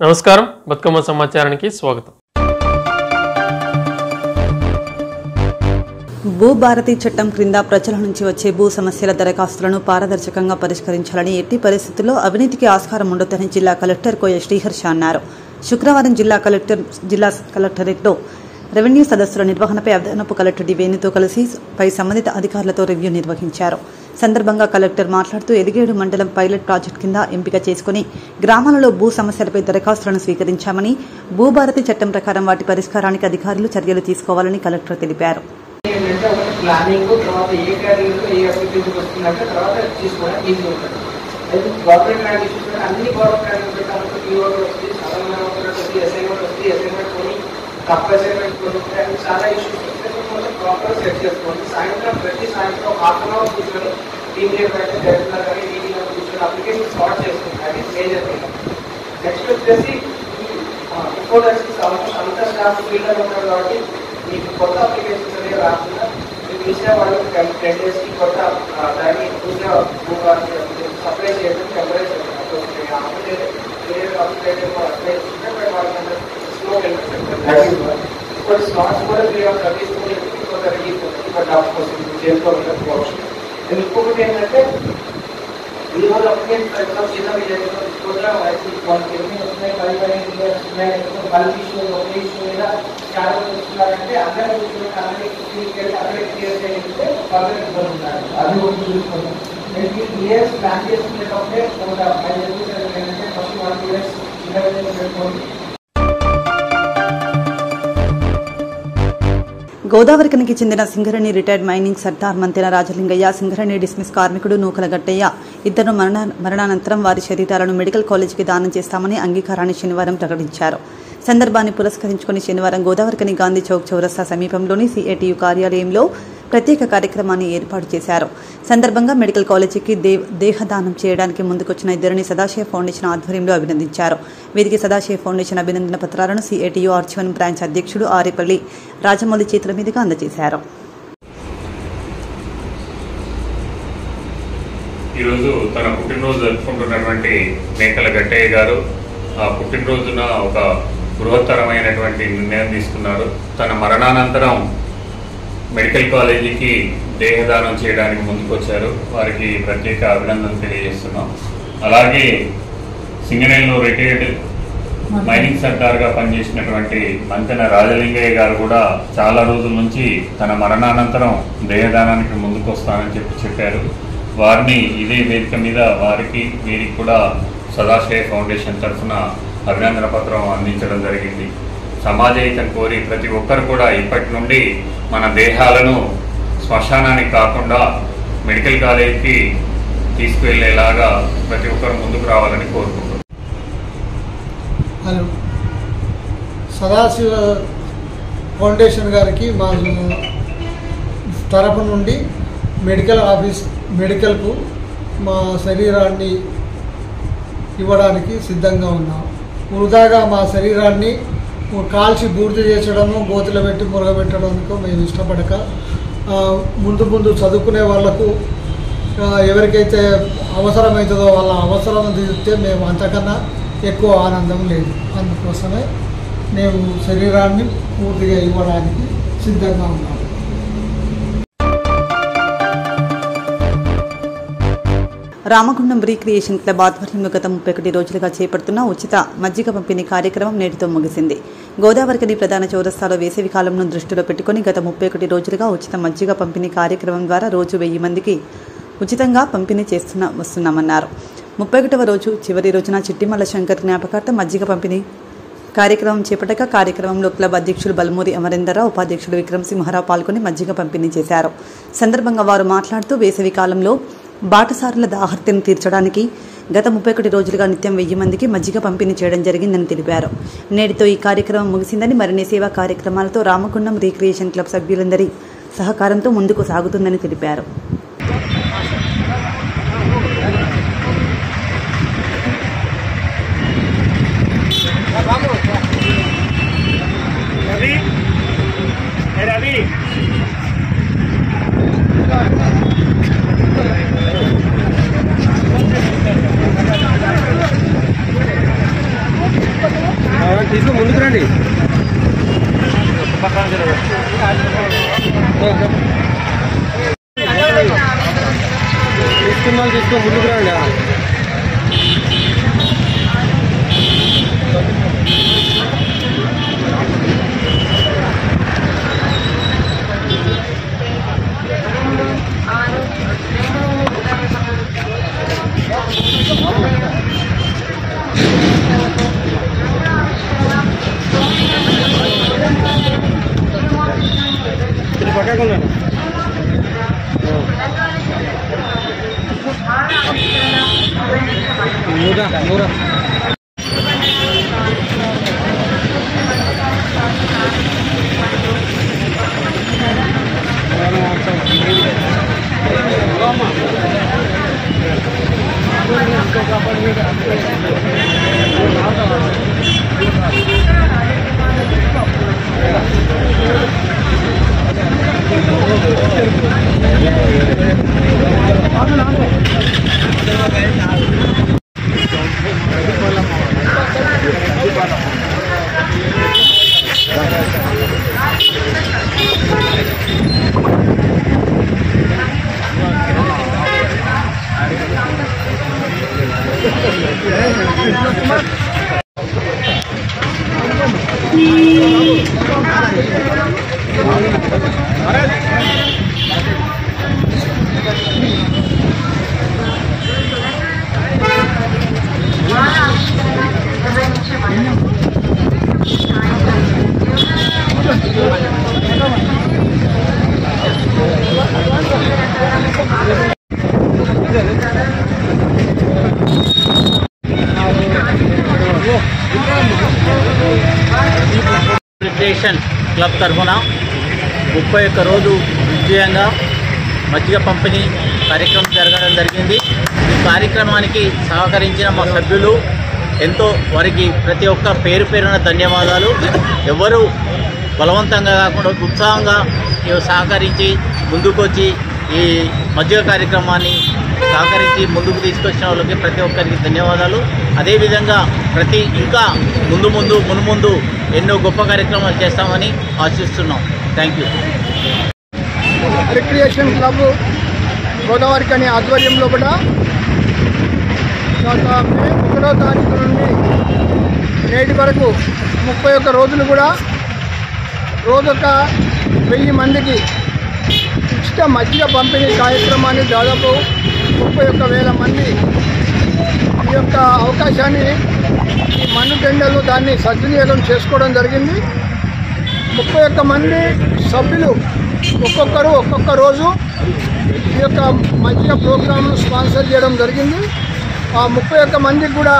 నమస్కారం బతుకమ్మ సమాచారానికి స్వాగతం. భూభారతి చట్టం క్రింద ప్రజల నుంచి వచ్చే భూ సమస్యల దరఖాస్తులను పారదర్శకంగా పరిష్కరించాలని, ఎట్టి పరిస్థితుల్లో అవినీతికి ఆస్కారం ఉండొద్దని జిల్లా కలెక్టర్ కోయ శ్రీహర్ష అన్నారు. శుక్రవారం జిల్లా కలెక్టరేట్లో రెవెన్యూ సదస్సుల నిర్వహణపై అదనపు కలెక్టర్ డి వేణుతో కలిసి పై సంబంధిత అధికారులతో రివ్యూ నిర్వహించారు. సందర్భంగా కలెక్టర్ మాట్లాడుతూ ఎదిగేడు మండలం పైలట్ ప్రాజెక్టు కింద ఎంపిక చేసుకుని గ్రామాలలో భూ సమస్యలపై దరఖాస్తులను స్వీకరించామని, భూభారతి చట్టం ప్రకారం వాటి పరిష్కారానికి అధికారులు చర్యలు తీసుకోవాలని కలెక్టర్ తెలిపారు. చాలా ఇష్యూస్ ప్రాపర్ సెట్ చేసుకోండి. ప్రతి సాయంత్రం హాఫ్ అన్ అవర్ కూర్చొని టీమ్ లీడర్ డైరెక్టర్ కానీ మీటింగ్ కూర్చొని అప్లికేషన్ స్టార్ట్ చేసుకుంటారు. Major thing. నెక్స్ట్ వచ్చేసి బిఫోర్ ఆల్మోస్ట్ అంతా స్టాఫ్ ఫీల్డ్లో ఉంటారు కాబట్టి మీకు కొత్త అప్లికేషన్స్ అనేవి రాకుండా మీకు ఇచ్చిన వాళ్ళు 10 డేస్కి కొత్త దాన్ని పూర్తిగా సప్లై చేయడం టెంపరీ అప్లై చేసుకుంటే వాళ్ళకి స్లో వెళ్ళిపోతుంది. ఇప్పుడు స్లాట్స్ కూడా తీసుకుని కొంత రిలీఫ్ అవుతుంది. బట్ ఆఫ్కోర్స్ చేసుకోవాలి. ఇంకొకటి ఏంటంటే ఈరోజు అప్లికేషన్ ఎగ్జామ్ చిన్నవి ప్రోగ్రామ్ వాళ్ళకి ఎన్ని వస్తున్నాయి, 10 వస్తున్నాయి, బల్క్ ఇష్యూ ఒక ఇష్యూ మీద చాలా వస్తున్నారంటే అందరూ అక్కడే క్లియర్ చేస్తే వాళ్ళకి ఇబ్బంది ఉన్నారు. అది ఒకటి చూసుకోండి. ఇయర్స్ ప్లాన్ చేసుకునేటప్పుడే కొంత 5 years ఏంటంటే ఫస్ట్ 1 years చిన్న పెట్టుకోండి. గోదావరికనికి చెందిన సింగరేణి రిటైర్డ్ మైనింగ్ సర్దార్ మంతెన రాజలింగయ్య, సింగరేణి డిస్మిస్ కార్మికుడు నూకల గట్టయ్య ఇద్దరు మరణానంతరం వారి శరీరాలను మెడికల్ కాలేజీకి దానం చేస్తామని అంగీకారాన్ని శనివారం ప్రకటించారు. సందర్భాన్ని పురస్కరించుకుని శనివారం గోదావరికని గాంధీ చౌక్ చౌరస్తా సమీపంలోని సిఐటియు కార్యాలయంలో ప్రత్యేక కార్యక్రమాన్ని ఏర్పాటు చేశారు. సందర్భంగా మెడికల్ కాలేజీకి దేహదానం చేయడానికి ముందుకొచ్చిన ఇద్దరిని సదాశివ ఫౌండేషన్ ఆధ్వర్యంలో అభినందించారు. వీరికి సదాశివ ఫౌండేషన్ అభినందన పత్రాలను సిఐటియు ఆర్చివన్ బ్రాంచ్ అధ్యక్షుడు ఆరేపల్లి రాజమౌళి చేతుల మీదుగా అందజేశారు. ఈరోజు తన పుట్టినరోజు జరుపుకుంటున్నటువంటి మేకల గట్టయ్య గారు ఆ పుట్టినరోజున ఒక బృహత్తరమైనటువంటి నిర్ణయం తీసుకున్నారు. తన మరణానంతరం మెడికల్ కాలేజీకి దేహదానం చేయడానికి ముందుకొచ్చారు. వారికి ప్రత్యేక అభినందన తెలియజేస్తున్నాం. అలాగే సింగరేణిలో రిటైర్డ్ మైనింగ్ సర్దార్గా పనిచేసినటువంటి మంతెన రాజలింగయ్య గారు కూడా చాలా రోజుల నుంచి తన మరణానంతరం దేహదానానికి ముందుకు వస్తానని చెప్పారు. వారిని ఇదే వేదిక మీద వీరికి కూడా సదాశివ ఫౌండేషన్ తరఫున అభినందన పత్రం అందించడం జరిగింది. సమాజహితం కోరి ప్రతి ఒక్కరు కూడా ఇప్పటి నుండి మన దేహాలను శ్మశానానికి కాకుండా మెడికల్ కాలేజీకి తీసుకువెళ్ళేలాగా ప్రతి ఒక్కరు ముందుకు రావాలని కోరుకుంటున్నాం. హలో, సదాశివ ఫౌండేషన్ గారికి మా తరఫు నుండి మెడికల్కు మా శరీరాన్ని ఇవ్వడానికి సిద్ధంగా ఉన్నాం. వృధాగా మా శరీరాన్ని కాల్చి బూడిద చేసడము, గోతులు పెట్టి మురగబెట్టడానికి మేము ఇష్టపడక ముందు చదువుకునే వాళ్లకు ఎవరికైతే అవసరమవుతుందో వాళ్ళ అవసరం తీరితే మేము అంతకన్నా ఎక్కువ ఆనందం లేదు. అందుకోసమే మేము శరీరాన్ని పూర్తిగా ఇవ్వడానికి సిద్ధంగా ఉన్నాము. రామగుండం రీక్రియేషన్ క్లబ్ ఆధ్వర్యంలో గత 31 రోజులుగా చేపడుతున్న ఉచిత మజ్జిగ పంపిణీ కార్యక్రమం నేటితో ముగిసింది. గోదావరికని ప్రధాన చౌరస్తాలో వేసవి కాలంను దృష్టిలో పెట్టుకుని గత 31 రోజులుగా ఉచిత మజ్జిగ పంపిణీ కార్యక్రమం ద్వారా రోజు 1000 మందికి ఉచితంగా పంపిణీ వస్తున్నామన్నారు. 31వ రోజు చివరి రోజున చిట్టిమల్ల శంకర్ జ్ఞాపకార్థం మజ్జిగ పంపిణీ కార్యక్రమం చేపట్టగా కార్యక్రమంలో క్లబ్ అధ్యక్షుడు బల్మూరి అమరేందర్రావు, ఉపాధ్యక్షుడు విక్రమ్ సింహారావు పాల్గొని మజ్జిగ పంపిణీ చేశారు. సందర్భంగా వారు మాట్లాడుతూ వేసవి కాలంలో బాటసారుల దాహర్తిని తీర్చడానికి గత 31 రోజులుగా నిత్యం 1000 మందికి మజ్జిగ పంపిణీ చేయడం జరిగిందని తెలిపారు. నేటితో ఈ కార్యక్రమం ముగిసిందని, మరిన్ని సేవా కార్యక్రమాలతో రామగుండం రీక్రియేషన్ క్లబ్ సభ్యులందరి సహకారంతో ముందుకు సాగుతుందని తెలిపారు. సినిమాలు తీసుకొని ముందుకు రండి. ఇది పక్కకుండా నూరా రిక్రియేషన్ క్లబ్ తరఫున 31 రోజు విజయంగా మజ్జిగ పంపిణీ కార్యక్రమం జరగడం జరిగింది. ఈ కార్యక్రమానికి సహకరించిన మా సభ్యులు ఎంతో వారికి ప్రతి ఒక్క పేరు పేరున ధన్యవాదాలు. ఎవరు బలవంతంగా కాకుండా ఉత్సాహంగా సహకరించి ముందుకొచ్చి ఈ మజ్జిగ కార్యక్రమాన్ని సహకరించి ముందుకు తీసుకొచ్చిన వాళ్ళకి ప్రతి ఒక్కరికి ధన్యవాదాలు. అదేవిధంగా ఇంకా ముందు ఎన్నో గొప్ప కార్యక్రమాలు చేస్తామని ఆశిస్తున్నాం. Thank you. Recreation club Godavarikhani ఆధ్వర్యంలో కూడా గత మే 1వ తారీఖు నుండి నేటి వరకు 31 రోజులు కూడా రోజొక 1000 మందికి ఉచిత మజ్జిగ పంపిణీ కార్యక్రమాన్ని దాదాపు 31,000 మంది ఈ యొక్క అవకాశాన్ని ఈ మన్ను టెండర్లు దాన్ని సద్వినియోగం చేసుకోవడం జరిగింది. 31 మంది సభ్యులు ఒక్కొక్కరు ఒక్కొక్క రోజు ఈ యొక్క మజ్జిగ ప్రోగ్రాంను స్పాన్సర్ చేయడం జరిగింది. ఆ 31 మందికి కూడా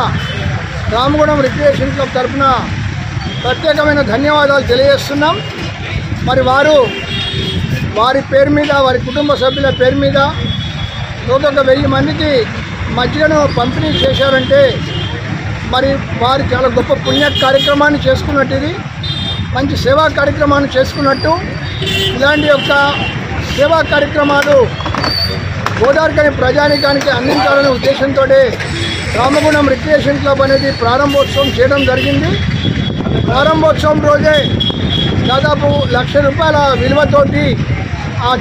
రామగుణం రిక్రియేషన్ క్లబ్ తరఫున ప్రత్యేకమైన ధన్యవాదాలు తెలియజేస్తున్నాం. మరి వారి పేరు మీద వారి కుటుంబ సభ్యుల పేరు మీద రోజొక 1000 మందికి మజ్జిగను పంపిణీ చేశారంటే మరి వారు చాలా గొప్ప పుణ్య కార్యక్రమాన్ని చేసుకున్నట్టు, ఇది మంచి సేవా కార్యక్రమాన్ని చేసుకున్నట్టు. ఇలాంటి యొక్క సేవా కార్యక్రమాలు గోదావరికని ప్రజానికానికి అందించాలనే ఉద్దేశంతో రామగుణం రిక్రియేషన్ క్లబ్ అనేది ప్రారంభోత్సవం చేయడం జరిగింది. ప్రారంభోత్సవం రోజే దాదాపు ₹1,00,000 విలువతోటి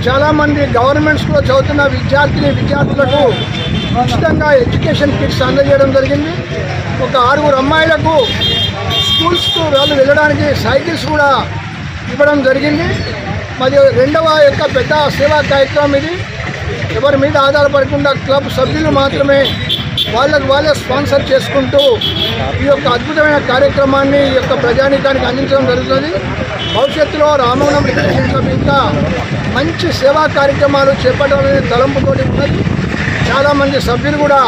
చాలామంది గవర్నమెంట్ స్కూల్లో చదువుతున్న విద్యార్థులకు ఉచితంగా ఎడ్యుకేషన్ కిట్స్ అందజేయడం జరిగింది. ఒక 6 అమ్మాయిలకు స్కూల్స్కు వాళ్ళు వెళ్ళడానికి సైకిల్స్ కూడా ఇవ్వడం జరిగింది. మరి రెండవ యొక్క పెద్ద సేవా కార్యక్రమం ఇది. ఎవరి మీద ఆధారపడకుండా క్లబ్ సభ్యులు మాత్రమే వాళ్ళే స్పాన్సర్ చేసుకుంటూ ఈ యొక్క అద్భుతమైన కార్యక్రమాన్ని ఈ యొక్క ప్రజానీకానికి అందించడం జరుగుతుంది. భవిష్యత్తులో రామగుణం రిక్రియేషన్ క్లబ్ ఇంకా మంచి సేవా కార్యక్రమాలు చేపట్టడం అనే తలంపుతోటి ఉన్నది. చాలామంది సభ్యులు కూడా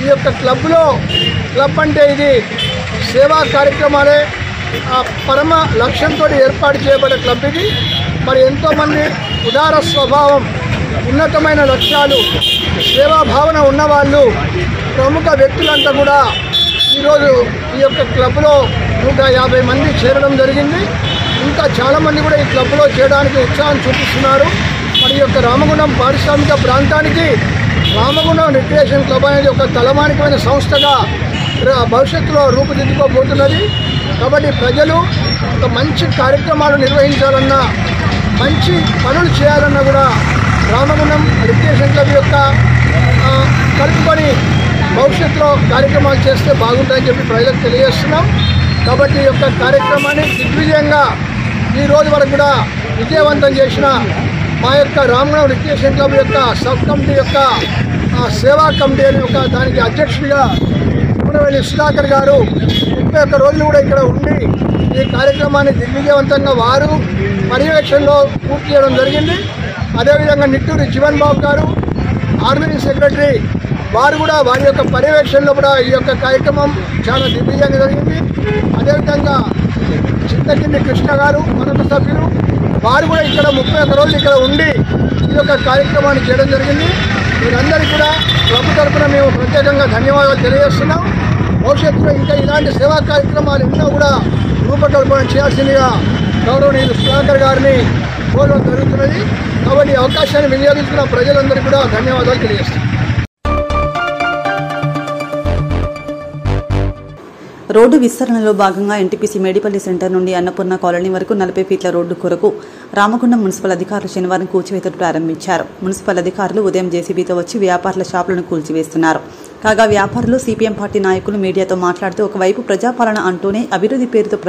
ఈ యొక్క క్లబ్ అంటే ఇది సేవా కార్యక్రమాలే పరమ లక్ష్యంతో ఏర్పాటు చేయబడే క్లబ్ ఇది. మరి ఎంతోమంది ఉదార స్వభావం, ఉన్నతమైన లక్ష్యాలు, సేవా భావన ఉన్నవాళ్ళు, ప్రముఖ వ్యక్తులంతా కూడా ఈరోజు ఈ యొక్క క్లబ్లో 150 మంది చేరడం జరిగింది. ఇంకా చాలామంది కూడా ఈ క్లబ్లో చేయడానికి ఉత్సాహం చూపిస్తున్నారు. మరి ఈ యొక్క రామగుణం పారిశ్రామిక ప్రాంతానికి రామగుణం రిక్రియేషన్ క్లబ్ అనేది ఒక తలమానికమైన సంస్థగా భవిష్యత్తులో రూపుదిద్దుకోబోతున్నది. కాబట్టి ప్రజలు ఒక మంచి కార్యక్రమాలు నిర్వహించాలన్నా, మంచి పనులు చేయాలన్నా కూడా రామగుణం రిక్రియేషన్ క్లబ్ యొక్క తీసుకొని భవిష్యత్తులో కార్యక్రమాలు చేస్తే బాగుంటాయని చెప్పి ప్రజలకు తెలియజేస్తున్నాం. కాబట్టి ఈ యొక్క కార్యక్రమాన్ని దిగ్విజయంగా ఈ రోజు వరకు కూడా విజయవంతం చేసిన మా యొక్క రామగుండం రిక్రియేషన్ క్లబ్ యొక్క సబ్ కమిటీ యొక్క సేవా కమిటీ అనే ఒక దానికి అధ్యక్షుడిగా సుబ్రహ్మణ్య సుధాకర్ గారు 31 రోజులు కూడా ఇక్కడ ఉండి ఈ కార్యక్రమాన్ని దిగ్విజయవంతంగా వారు పర్యవేక్షణలో పూర్తి చేయడం జరిగింది. అదేవిధంగా నిట్టూరి జీవన్ బాబు గారు ఆర్గనైజింగ్ సెక్రటరీ వారు కూడా వారి యొక్క పర్యవేక్షణలో కూడా ఈ యొక్క కార్యక్రమం చాలా దిగ్విజయంగా జరిగింది. అదేవిధంగా చింతకింది కృష్ణ గారు మరొక సభ్యులు వారు కూడా ఇక్కడ 31 రోజులు ఇక్కడ ఉండి ఈ యొక్క కార్యక్రమాన్ని చేయడం జరిగింది. వీరందరికీ కూడా ప్రభు తరఫున మేము ప్రత్యేకంగా ధన్యవాదాలు తెలియజేస్తున్నాం. భవిష్యత్తులో ఇంకా ఇలాంటి సేవా కార్యక్రమాలు ఎన్నో కూడా రూపకల్పన చేయాల్సిందిగా గౌరవనీయులు సుధాకర్ గారిని కోరడం జరుగుతున్నది. కాబట్టి ఈ అవకాశాన్ని వినియోగించుకున్న ప్రజలందరికీ కూడా ధన్యవాదాలు తెలియజేస్తున్నాం. రోడ్డు విస్తరణలో భాగంగా ఎన్టీపీసీ మేడిపల్లి సెంటర్ నుండి అన్నపూర్ణ కాలనీ వరకు 40 ఫీట్ల రోడ్డు కొరకు రామగుండం మున్సిపల్ అధికారులు శనివారం కూల్చివేతలు ప్రారంభించారు. మున్సిపల్ అధికారులు ఉదయం జేసీబీతో వచ్చి వ్యాపారుల షాపులను కూల్చివేస్తున్నారు. కాగా వ్యాపారులు సిపిఎం పార్టీ నాయకులు మీడియాతో మాట్లాడుతూ ఒకవైపు ప్రజాపాలన అంటూనే అభివృద్ధి పేరుతో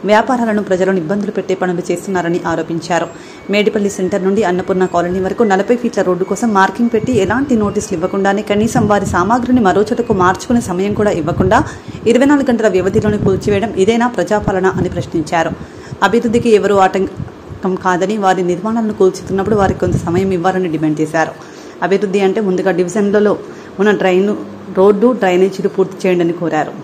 వ్యాపారాలను ప్రజలను ఇబ్బందులు పెట్టే పనులు చేస్తున్నారని ఆరోపించారు. మేడిపల్లి సెంటర్ నుండి అన్నపూర్ణ కాలనీ వరకు 40 ఫీట్ల రోడ్డు కోసం మార్కింగ్ పెట్టి ఎలాంటి నోటీసులు ఇవ్వకుండానే కనీసం వారి సామాగ్రిని మరో చోటకు మార్చుకునే సమయం కూడా ఇవ్వకుండా 24 గంటల వ్యవధిలోనే కూల్చివేయడం ఇదేనా ప్రజాపాలన అని ప్రశ్నించారు. అభివృద్ధికి ఎవరూ ఆటంకం కాదని వారి నిర్మాణాలను కూల్చుతున్నప్పుడు వారికి కొంత సమయం ఇవ్వాలని డిమాండ్ చేశారు. అభివృద్ధి అంటే ముందుగా డివిజన్లలో ఉన్న రోడ్డు డ్రైనేజీలు పూర్తి చేయండి అని కోరారు.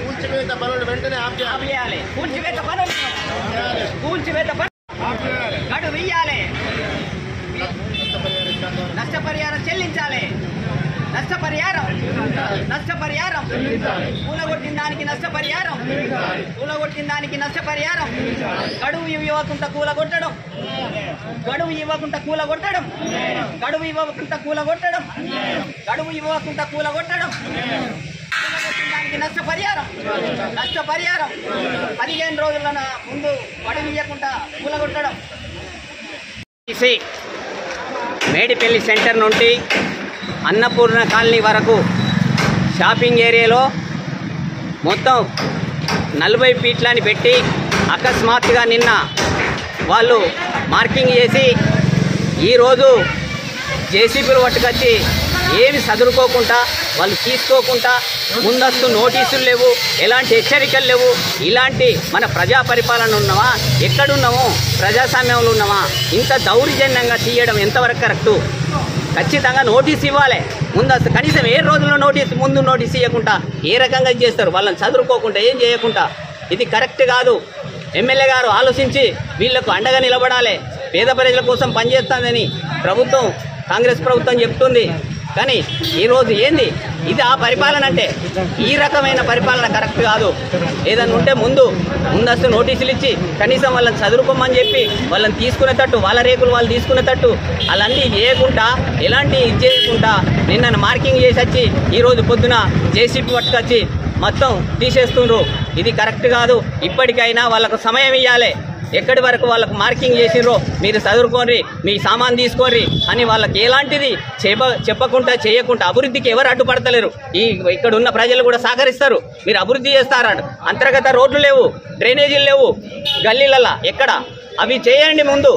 కూల్చివేత పనులు వెంటనే ఆపేయాలి. కూల్చివేత పనులు గడు వెయ్యాలి. నష్టపరిహారం చెల్లించాలి. నష్టపరిహారం కూలగొట్టిన దానికి నష్టపరిహారం గడువు ఇవ్వకుండా కూలగొట్టడం దానికి నష్టపరిహారం 15 రోజుల ముందు గడువు ఇవ్వకుండా కూలగొట్టడం. మేడిపల్లి సెంటర్ నుండి అన్నపూర్ణ కాలనీ వరకు షాపింగ్ ఏరియాలో మొత్తం 40 ఫీట్లని పెట్టి అకస్మాత్తుగా నిన్న వాళ్ళు మార్కింగ్ చేసి ఈరోజు జేసీబీలు పట్టుకొచ్చి ఏమి చదువుకోకుండా వాళ్ళు తీసుకోకుండా ముందస్తు నోటీసులు లేవు, ఎలాంటి హెచ్చరికలు లేవు. ఇలాంటి మన ప్రజా పరిపాలన ఉన్నామా, ఎక్కడున్నామో ప్రజాస్వామ్యంలో ఉన్నామా? ఇంత దౌర్జన్యంగా తీయడం ఎంతవరకు కరెక్టు? ఖచ్చితంగా నోటీస్ ఇవ్వాలి ముందస్తు. కనీసం ఏ రోజుల్లో ముందు నోటీస్ ఇవ్వకుండా ఏ రకంగా చేస్తారు? వాళ్ళని చదువుకోకుండా ఏం చేయకుండా ఇది కరెక్ట్ కాదు. ఎమ్మెల్యే గారు ఆలోచించి వీళ్లకు అండగా నిలబడాలి. పేద ప్రజల కోసం పనిచేస్తుందని ప్రభుత్వం, కాంగ్రెస్ ప్రభుత్వం చెప్తుంది. కానీ ఈరోజు ఏంది ఇది? ఆ పరిపాలన అంటే ఈ రకమైన పరిపాలన కరెక్ట్ కాదు. ఏదన్నా ఉంటే ముందస్తు నోటీసులు ఇచ్చి కనీసం వాళ్ళని చదువుకోమని చెప్పి వాళ్ళని తీసుకునేటట్టు, వాళ్ళ రేకులు వాళ్ళు తీసుకునేటట్టు అలాంటివి చేయకుండా, ఎలాంటి ఇది చేయకుండా నిన్న మార్కింగ్ చేసి వచ్చి ఈరోజు పొద్దున జేసీబీ పట్టుకొచ్చి మొత్తం తీసేస్తుండ్రు. ఇది కరెక్ట్ కాదు. ఇప్పటికైనా వాళ్ళకు సమయం ఇవ్వాలి. ఎక్కడి వరకు వాళ్ళకు మార్కింగ్ చేసిర్రో మీరు చదువుకోర్రి, మీ సామాన్ తీసుకోర్రి అని వాళ్ళకి ఎలాంటిది చెప్పకుండా చేయకుండా అభివృద్ధికి ఎవరు అడ్డుపడతలేరు. ఇక్కడ ఉన్న ప్రజలు కూడా సహకరిస్తారు. మీరు అభివృద్ధి చేస్తారట. అంతర్గత రోడ్లు లేవు, డ్రైనేజీలు లేవు గల్లీలల్లా ఎక్కడ, అవి చేయండి. ముందు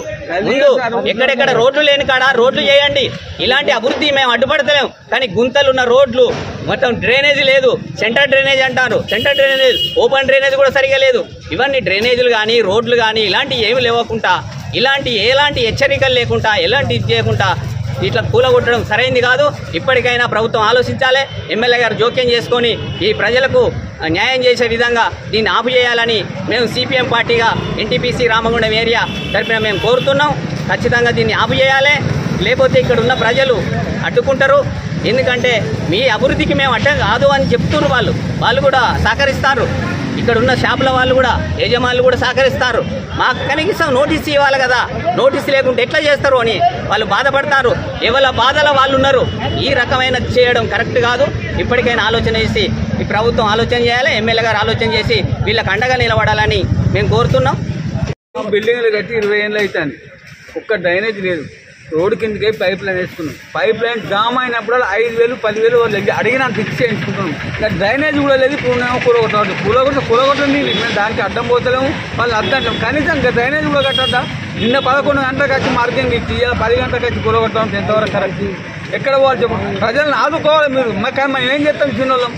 ఎక్కడెక్కడ రోడ్లు లేని కాడ రోడ్లు చేయండి. ఇలాంటి అభివృద్ధి మేము అడ్డుపడతలేము. కానీ గుంతలు ఉన్న రోడ్లు, మొత్తం డ్రైనేజీ లేదు, సెంటర్ డ్రైనేజ్ అంటారు. సెంటర్ డ్రైనేజ్, ఓపెన్ డ్రైనేజ్ కూడా సరిగా లేదు. ఇవన్నీ డ్రైనేజీలు కానీ రోడ్లు కానీ ఇలాంటివి ఏమి లేవకుండా, ఎలాంటి హెచ్చరికలు లేకుండా, ఎలాంటి ఇది చేయకుండా ఇట్లా కూలగొట్టడం సరైంది కాదు. ఇప్పటికైనా ప్రభుత్వం ఆలోచించాలి. ఎమ్మెల్యే గారు జోక్యం చేసుకొని ఈ ప్రజలకు న్యాయం చేసే విధంగా దీన్ని ఆపు చేయాలని మేము సిపిఎం పార్టీగా ఎన్టీపీసీ రామగుండం ఏరియా తరఫున మేము కోరుతున్నాం. ఖచ్చితంగా దీన్ని ఆపు చేయాలి. లేకపోతే ఇక్కడ ఉన్న ప్రజలు అడ్డుకుంటారు. ఎందుకంటే మీ అభివృద్ధికి మేము అడ్డం కాదు అని చెప్తున్నారు. వాళ్ళు కూడా సహకరిస్తారు. ఇక్కడ ఉన్న షాపుల వాళ్ళు కూడా, యజమానులు కూడా సహకరిస్తారు. మాకు కనీసం నోటీస్ ఇవ్వాలి కదా, నోటీస్ లేకుంటే ఎట్లా చేస్తారు అని వాళ్ళు బాధపడతారు. ఎవరి బాధల వాళ్ళు ఉన్నారు. ఈ రకమైన చేయడం కరెక్ట్ కాదు. ఇప్పటికైనా ఆలోచన చేసి ఈ ప్రభుత్వం ఆలోచన చేయాలి. ఎమ్మెల్యే గారు ఆలోచన చేసి వీళ్ళకి అండగా నిలబడాలని మేము కోరుతున్నాం. బిల్డింగ్లు కట్టి 20 ఏళ్ళు అవుతుంది. ఒక్క డ్రైనేజ్ లేదు. రోడ్డు కిందకి పైప్ లైన్ వేసుకున్నాం. పైప్ లైన్ జామ్ అయినప్పుడు 5,000 10,000 వాళ్ళు అడిగినా ఫిక్స్ చేయించుకుంటున్నాం. ఇంకా డ్రైనేజ్ కూడా లేదు. ఇప్పుడు కూలగొట్టండి. మేము దానికి అడ్డం పోతలేము. వాళ్ళు అర్థం కనీసం ఇంకా డ్రైనేజ్ కూడా కట్టద్దా? నిన్న 11 గంటలకు వచ్చి మార్కింగ్ ఇచ్చి 10 గంటలకు వచ్చి కూలగొట్టడం ఎంతవరకు కరెక్ట్? ఎక్కడ వాళ్ళు చెప్పు, ప్రజలను ఆదుకోవాలి మీరు. కానీ మనం ఏం చేస్తాం? చిన్నోళ్ళం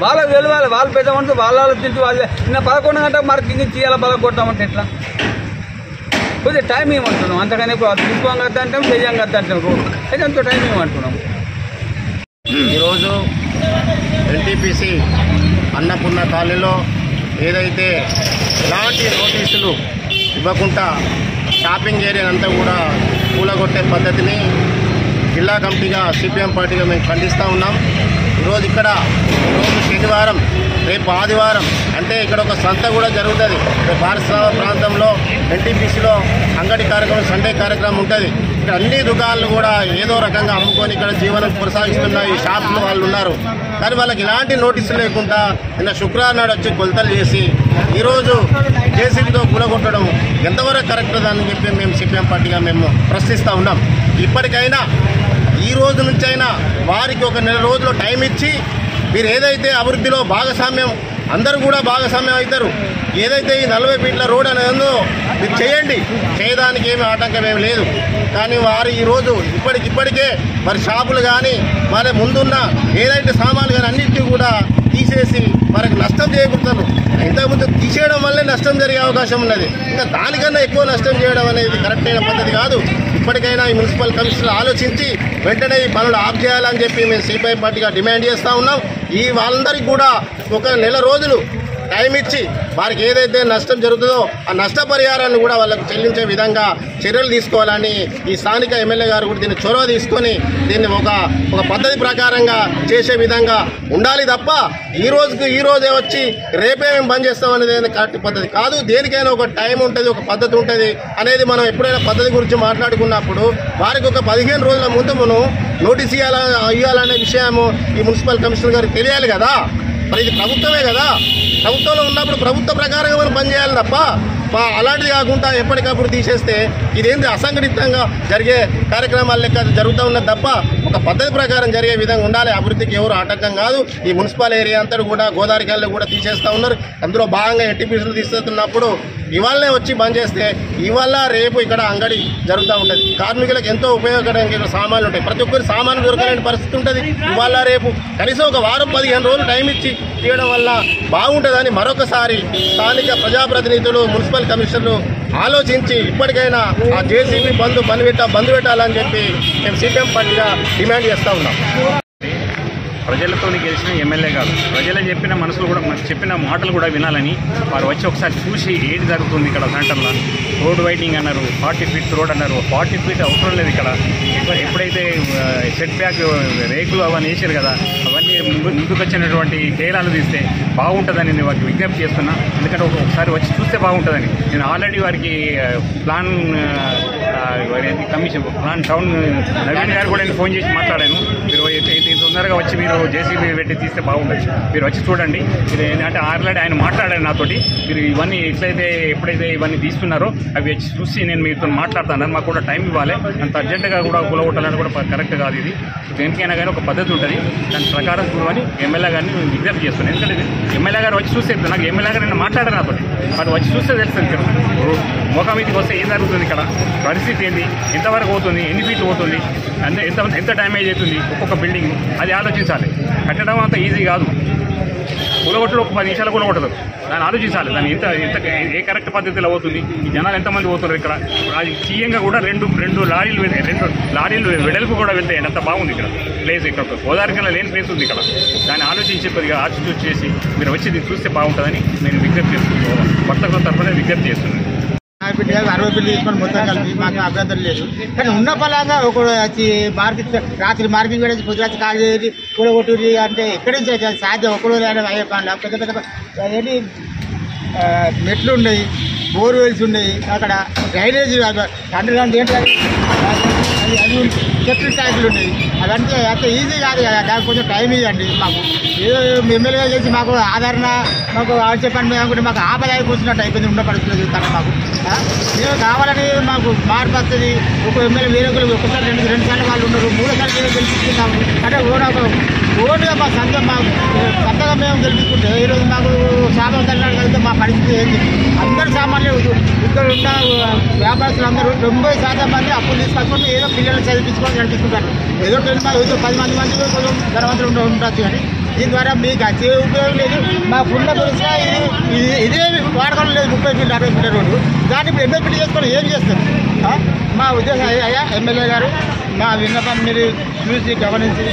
వాళ్ళకి తెలియాలి. వాళ్ళు పెద్ద మనసు వాళ్ళ ఆలోచించి వాళ్ళే నిన్న 11 గంటలకు మార్కింగ్ ఇచ్చి ఇలా పలగొట్టామంటే ఎట్లా? కొద్దిగా టైం ఏమంటున్నాం. అంతకనే తీసుకోం కదా అంటాం, చెయ్యం కదా అంటాం. అయితే అంత టైం ఏమంటున్నాం. ఈరోజు ఎన్టీపీసీ అన్నపూర్ణ కాలనీలో ఏదైతే ఎలాంటి నోటీసులు ఇవ్వకుండా షాపింగ్ ఏరియా అంతా కూడా కూలగొట్టే పద్ధతిని జిల్లా కమిటీగా సిపిఎం పార్టీగా మేము ఖండిస్తూ ఉన్నాం. ఈరోజు శనివారం, రేపు ఆదివారం, అంటే ఇక్కడ ఒక సంత కూడా జరుగుతుంది. పారిశ్రామిక ప్రాంతంలో ఎన్టీపీసీలో అంగడి కార్యక్రమం, సండే కార్యక్రమం ఉంటుంది. ఇక్కడ అన్ని దుకాణాలు కూడా ఏదో రకంగా అమ్ముకొని ఇక్కడ జీవనం కొనసాగిస్తున్న ఈ షాపులు వాళ్ళు ఉన్నారు. కానీ వాళ్ళకి ఇలాంటి నోటీసులు లేకుండా నిన్న శుక్రవారం నాడు వచ్చి కొలతలు చేసి ఈరోజు జేసీబీతో కూలగొట్టడం ఎంతవరకు కరెక్ట్ అని చెప్పి మేము సిపిఎం పార్టీగా మేము ప్రశ్నిస్తూ ఉన్నాం. ఇప్పటికైనా ఈ రోజు నుంచైనా వారికి ఒక నెల రోజులు టైం ఇచ్చి మీరు ఏదైతే అభివృద్ధిలో భాగస్వామ్యం, అందరూ కూడా భాగస్వామ్యం అవుతారు. ఏదైతే ఈ 40 ఫీట్ల రోడ్ అనేది ఉందో మీరు చేయండి, చేయడానికి ఏమీ ఆటంకం ఏమి లేదు. కానీ వారు ఈరోజు ఇప్పటికే మరి షాపులు కానీ మరి ముందున్న ఏదైతే సామాన్లు కానీ అన్నింటినీ కూడా తీసేసి వారికి నష్టం చేయకూడదు. ఇంతకుముందు తీసేయడం వల్లే నష్టం జరిగే అవకాశం ఉన్నది. ఇంకా దానికన్నా ఎక్కువ నష్టం చేయడం అనేది కరెక్ట్ అయిన పద్ధతి కాదు. ఇప్పటికైనా ఈ మున్సిపల్ కమిషనర్ ఆలోచించి వెంటనే ఈ పనులు ఆఫ్ చేయాలని చెప్పి మేము సిపిఐ పార్టీగా డిమాండ్ చేస్తూ ఉన్నాం. ఈ వాళ్ళందరికీ కూడా ఒక నెల రోజులు టైం ఇచ్చి వారికి ఏదైతే నష్టం జరుగుతుందో ఆ నష్టపరిహారాన్ని కూడా వాళ్ళకు చెల్లించే విధంగా చర్యలు తీసుకోవాలని ఈ స్థానిక ఎమ్మెల్యే గారు కూడా దీన్ని చొరవ తీసుకొని దీన్ని ఒక పద్ధతి ప్రకారంగా చేసే విధంగా ఉండాలి తప్ప ఈ రోజే వచ్చి రేపే మేము బంద్ చేస్తామనేది కరెక్ట్ పద్ధతి కాదు. దేనికైనా ఒక టైం ఉంటుంది, ఒక పద్ధతి ఉంటుంది అనేది మనం ఎప్పుడైనా పద్ధతి గురించి మాట్లాడుకున్నప్పుడు వారికి ఒక 15 రోజుల ముందు మనం నోటీస్ ఇవ్వాలనే విషయము ఈ మున్సిపల్ కమిషనర్ గారికి తెలియాలి కదా. మరి ఇది ప్రభుత్వమే కదా, ప్రభుత్వంలో ఉన్నప్పుడు ప్రభుత్వ ప్రకారంగా మనం పనిచేయాలి తప్ప అలాంటిది కాకుండా ఎప్పటికప్పుడు తీసేస్తే ఇదేంటి అసంఘటితంగా జరిగే కార్యక్రమాల లెక్క జరుగుతూ ఉన్నది తప్ప ఒక పద్ధతి ప్రకారం జరిగే విధంగా ఉండాలి. అభివృద్ధికి ఎవరు ఆటంకం కాదు. ఈ మున్సిపల్ ఏరియా అంతా కూడా గోదావరి కాలంలో కూడా తీసేస్తూ ఉన్నారు. అందులో భాగంగా ఎన్టీపీసీలు తీసేస్తున్నప్పుడు ఇవాళనే వచ్చి బంద్ చేస్తే ఇవాళ రేపు ఇక్కడ అంగడి జరుగుతూ ఉంటుంది. కార్మికులకు ఎంతో ఉపయోగకరంగా సామాన్లు ఉంటాయి. ప్రతి ఒక్కరి సామాన్లు దొరకలేని పరిస్థితి ఉంటుంది. ఇవాళ రేపు కనీసం ఒక వారం 15 రోజులు టైం ఇచ్చి తీయడం వల్ల బాగుంటుందని మరొకసారి స్థానిక ప్రజాప్రతినిధులు, మున్సిపల్ కమిషనర్లు ఆలోచించి ఇప్పటికైనా ఆ జేసీబీ బంద్ పెట్టాలని చెప్పి మేము సిపిఎం పార్టీగా డిమాండ్ చేస్తూ ఉన్నాం. ప్రజలతో గెలిచిన ఎమ్మెల్యే గారు ప్రజలు చెప్పిన మనసులు కూడా చెప్పిన మాటలు కూడా వినాలని వారు వచ్చి ఒకసారి చూసి ఏంటి జరుగుతుంది ఇక్కడ సెంటర్లో. రోడ్ వైడింగ్ అన్నారు, 40 ఫీట్ రోడ్ అన్నారు. 40 ఫీట్ అవసరం లేదు ఇక్కడ. ఎప్పుడైతే సెట్ బ్యాక్ రేకులు అవన్నీ వేసారు కదా, అవన్నీ ముందుకు వచ్చినటువంటి తేలాలు తీస్తే బాగుంటుందని వారికి విజ్ఞప్తి చేస్తున్నా. ఎందుకంటే ఒకసారి వచ్చి చూస్తే బాగుంటుందని. నేను ఆల్రెడీ వారికి ప్లాన్ టౌన్ నవీన్ గారు కూడా నేను ఫోన్ చేసి మాట్లాడాను. మీరు తొందరగా వచ్చి మీరు జేసీబీ పెట్టి తీస్తే బాగుండొచ్చు. మీరు వచ్చి చూడండి. ఇది ఏంటంటే ఆల్రెడీ ఆయన మాట్లాడారు నాతోటి, మీరు ఇవన్నీ ఎప్పుడైతే ఇవన్నీ తీస్తున్నారో అవి వచ్చి చూసి నేను మీతో మాట్లాడతాను. మాకు కూడా టైం ఇవ్వాలి. అంత అర్జెంటుగా కూడా కూలగొట్టాలని కూడా కరెక్ట్ కాదు. ఇది దేనికైనా కానీ ఒక పద్ధతి ఉంటుంది, దాని ప్రకారం చూడమని ఎమ్మెల్యే గారిని నేను విజ్ఞప్తి చేస్తున్నాను. ఎందుకంటే ఎమ్మెల్యే గారు వచ్చి చూస్తే నాకు ఎమ్మెల్యే గారు నేను మాట్లాడారు నాతోటి, అది వచ్చి చూస్తే తెలుస్తుంది. మోకామీదికి వస్తే ఏం జరుగుతుంది, ఇక్కడ పరిస్థితి ఏంటి, ఎంతవరకు అవుతుంది, ఎన్ని ఫీట్లు పోతుంది, ఎంత డ్యామేజ్ అవుతుంది ఒక్కొక్క బిల్డింగ్, అది ఆలోచించాలి. కట్టడం అంత ఈజీ కాదు. కూలగొట్టడం ఒక 10 నిమిషాలు కూడా కొట్టదు. దాన్ని ఆలోచించాలి. దాన్ని ఏ కరెక్ట్ పద్ధతిలో అవుతుంది, ఈ జనాలు ఎంతమంది పోతున్నారు ఇక్కడ. అది సీఎంగా కూడా రెండు లారీలు వెడల్పు కూడా వెళ్తాయండి. అంత బాగుంది ఇక్కడ ప్లేస్. ఇక్కడ గోదావరికన్నా లేని ప్లేస్ ఉంది ఇక్కడ. దాన్ని ఆలోచించి కొద్దిగా ఆచితూచి చేసి మీరు వచ్చి దీన్ని చూస్తే బాగుంటుందని నేను విజ్ఞప్తి చేస్తున్నాను. భక్తుల తరఫున విజ్ఞప్తి చేస్తున్నాను. 60 బిల్లు తీసుకొని మొత్తం కలిపి మాకు అభ్యంతరం లేదు. కానీ ఉన్న పలాగా ఒక వచ్చి మార్కెట్ రాత్రి మార్కెట్ కూడా పొద్దురాత్రి కాల్ చేసి కూడగొట్టుది అంటే ఎక్కడి నుంచి అయితే సాధ్యం. ఒకరోజు అయ్యే పనులు పెద్ద పెద్ద ఏంటి మెట్లు ఉన్నాయి, బోర్వెల్స్ ఉన్నాయి, అక్కడ డ్రైనేజ్ అండర్గ్రౌండ్ ఏంటి అది చెట్లు ట్యాంకులు ఉన్నాయి. అదంటే అంత ఈజీ కాదు కదా. దానికి కొంచెం టైం ఇవ్వండి. మాకు ఏదో ఎమ్మెల్యే చేసి మాకు ఆదరణ మాకు చెప్పండి అనుకుంటే మాకు ఆపదాయి కూర్చున్నట్టు అయిపోయింది. ఉన్న పరిస్థితులు చూస్తాను. మాకు మేము కావాలని మాకు మార్పు వస్తుంది. ఒక ఎమ్మెల్యే వేరే ఒకసారి రెండు సార్లు వాళ్ళు ఉన్నారు, 3వ సార్లు మేము గెలిపిస్తున్నాము. అంటే ఓటుగా మా సొంతగా మేము గెలిపించుకుంటే ఈరోజు మాకు శాపం కలిగితే మా పరిస్థితి ఏంటి. అందరూ సామాన్యులు ఇక్కడ ఉన్న వ్యాపారస్తులు అందరూ 90% మంది అప్పులు తీసుకొచ్చుకొని ఏదో పిల్లలు చదివించుకొని నడిపిస్తుంటారు. ఏదో 10 మంది కొంచెం ధనవంతులు ఉండొచ్చు. కానీ దీని ద్వారా మీకు వచ్చే ఉపయోగం లేదు. మా ఫుడ్ల గురించి ఇదే వాడకం లేదు. 30 ఫీట్లు 60 ఫీట్ల రోడ్డు. దాన్ని ఇప్పుడు ఎంఏ ఫీట్లు చేసుకొని ఏం చేస్తారు? మా ఉద్దేశం అయ్యా ఎమ్మెల్యే గారు మా విన్నపం మీరు చూసి గమనించి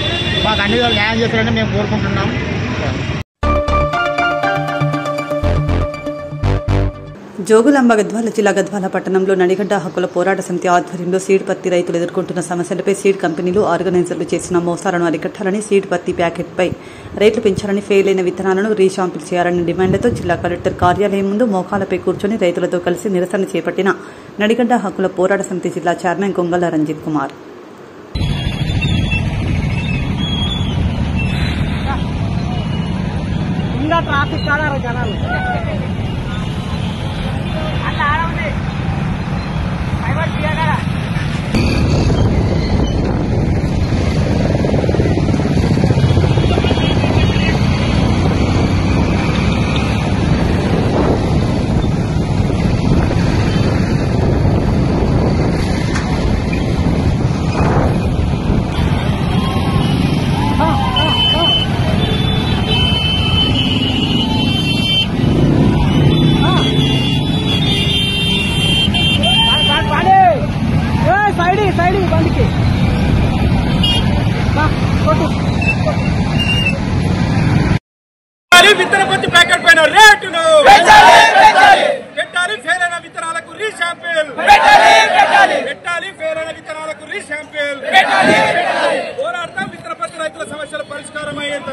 మాకు అన్ని విధాలు న్యాయం చేస్తారని మేము కోరుకుంటున్నాం. జోగులాంబ గద్వాల జిల్లా గద్వాల పట్టణంలో నడిగడ్డ హక్కుల పోరాట సమితి ఆధ్వర్యంలో సీడ్ పత్తి రైతులు ఎదుర్కొంటున్న సమస్యలపై సీడ్ కంపెనీలు ఆర్గనైజర్లు చేసిన మోసాలను అరికట్టాలని, సీడ్ పత్తి ప్యాకెట్పై రేట్లు పెంచాలని, ఫెయిల్ అయిన విత్తనాలను రీషాంపిల్ చేయాలనే డిమాండ్లతో జిల్లా కలెక్టర్ కార్యాలయం ముందు మోకాలపై కూర్చొని రైతులతో కలిసి నిరసన చేపట్టిన నడిగడ్డ హక్కుల పోరాట సమితి జిల్లా చైర్మన్ గొంగళ రంజిత్ కుమార్. ట్రాఫిక్ జనాలు అట్లా ఆడవుంది ఫైబర్ తీయగల సైడ్ బండికి విత్తన పత్తి ప్యాకెట్ పైన రేటును పెట్టాలి. ఫెయిల్ అయిన విత్తనాలకు రీశాంపిల్ పెట్టాలి. ఫెయిల్ అయిన విత్తనాలకు రీశాంపిల్ పోరాడతాం. విత్తన పత్తి రైతుల సమస్యల పరిష్కారం అయ్యేంత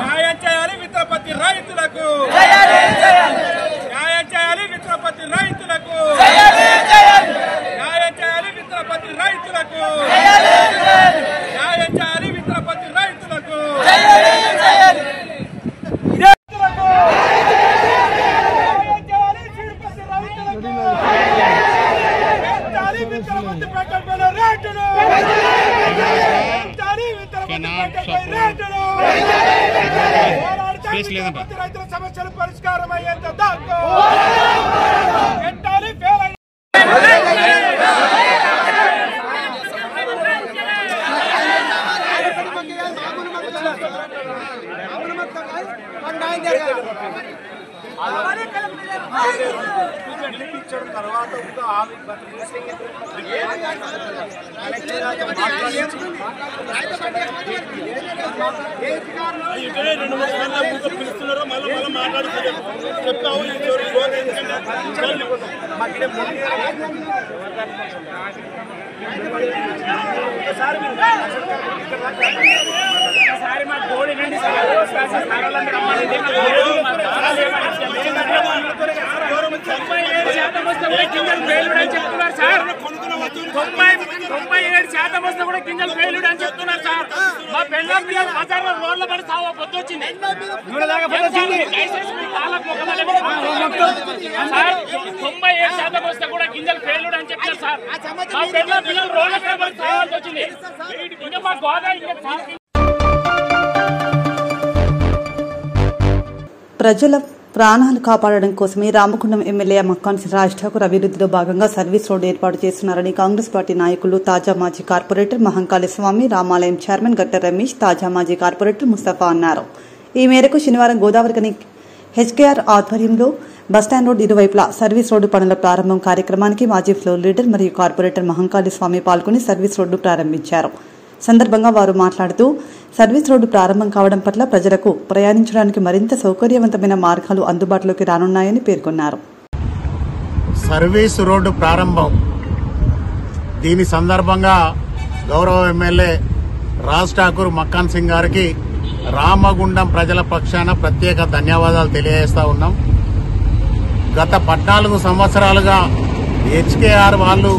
న్యాయం చేయాలి. విత్తన పత్తి రైతులకు న్యాయం చేయాలి. విత్తన పత్తి రైతులకు న్యాయం చేయాలి. విత్తన పత్తి రైతులకు న్యాయం చేయాలి. విత్తన పత్తి రైతులకు రైతుల సమస్యలు పరిష్కారం అయ్యేంత దాకా పెట్టాలి. తర్వాత పిలుస్తున్నారో మళ్ళీ మాట్లాడుతున్నారు చెప్తావు. ఒకసారి మా గోడి నుండి చెప్తున్నారు సార్. కొనుక్కున్న వస్తువులు 97% వస్తే కూడా గింజలు ఫెయిల్యూడ్ అని చెప్తున్నారు సార్. మా పెళ్ళం పిల్లలు బజార్లో రోడ్ల పడి సాగు పొద్దు వచ్చింది. 97% వస్తే కూడా గింజలు ఫెయిల్యూడ్ అని చెప్తున్నారు సార్. మా పెళ్ళం పిల్లలు రోడ్ల పడి సాగాల్సి వచ్చింది. ఇంకా మా గోదా ఇంకా ప్రజల ప్రాణాలు కాపాడడం కోసమే రామగుండం ఎమ్మెల్యే మక్కాన్ రాజ్ ఠాకూర్ అభివృద్దిలో భాగంగా సర్వీస్ రోడ్డు ఏర్పాటు చేస్తున్నారని కాంగ్రెస్ పార్టీ నాయకులు తాజా మాజీ కార్పొరేటర్ మహంకాళి స్వామి, రామాలయం చైర్మన్ గట్ట రమేష్, తాజా మాజీ కార్పొరేటర్ ముస్తఫా అన్నారు. ఈ మేరకు శనివారం గోదావరికని హెచ్కేఆర్ ఆధ్వర్యంలో బస్టాండ్ రోడ్ ఇరువైపులా సర్వీస్ రోడ్డు పనుల ప్రారంభం కార్యక్రమానికి మాజీ ఫ్లోర్ లీడర్ మరియు కార్పొరేటర్ మహంకాళి స్వామి పాల్గొని సర్వీస్ రోడ్డు ప్రారంభించారు. సందర్భంగా వారు మాట్లాడుతూ సర్వీస్ రోడ్డు ప్రారంభం కావడం పట్ల ప్రజలకు ప్రయాణించడానికి మరింత సౌకర్యవంతమైన మార్గాలు అందుబాటులోకి రానున్నాయని పేర్కొన్నారు. సర్వీస్ రోడ్డు ప్రారంభం దీని సందర్భంగా గౌరవ ఎమ్మెల్యే రాజ్ ఠాకూర్ మక్కాన్ సింగ్ గారికి రామగుండం ప్రజల పక్షాన ప్రత్యేక ధన్యవాదాలు తెలియజేస్తా ఉన్నాం. గత 14 సంవత్సరాలుగా హెచ్కేఆర్ వాళ్ళు